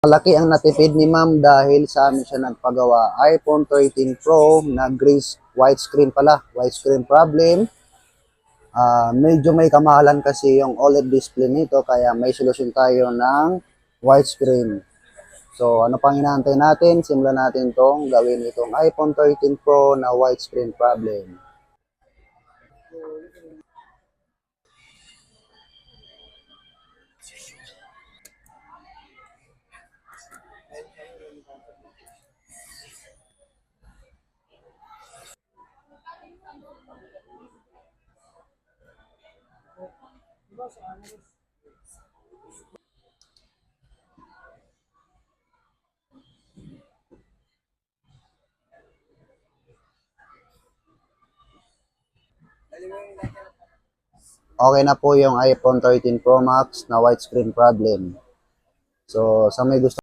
Malaki ang natipid ni ma'am dahil sa amin siya nagpagawa. iPhone 13 Pro na widescreen pala, widescreen problem. Medyo may kamahalan kasi yung OLED display nito kaya may solusyon tayo ng widescreen. So ano pang inaantay natin? Simulan natin tong gawin itong iPhone 13 Pro na widescreen problem. Okay na po yung iPhone 13 Pro Max na widescreen problem. So sa may gusto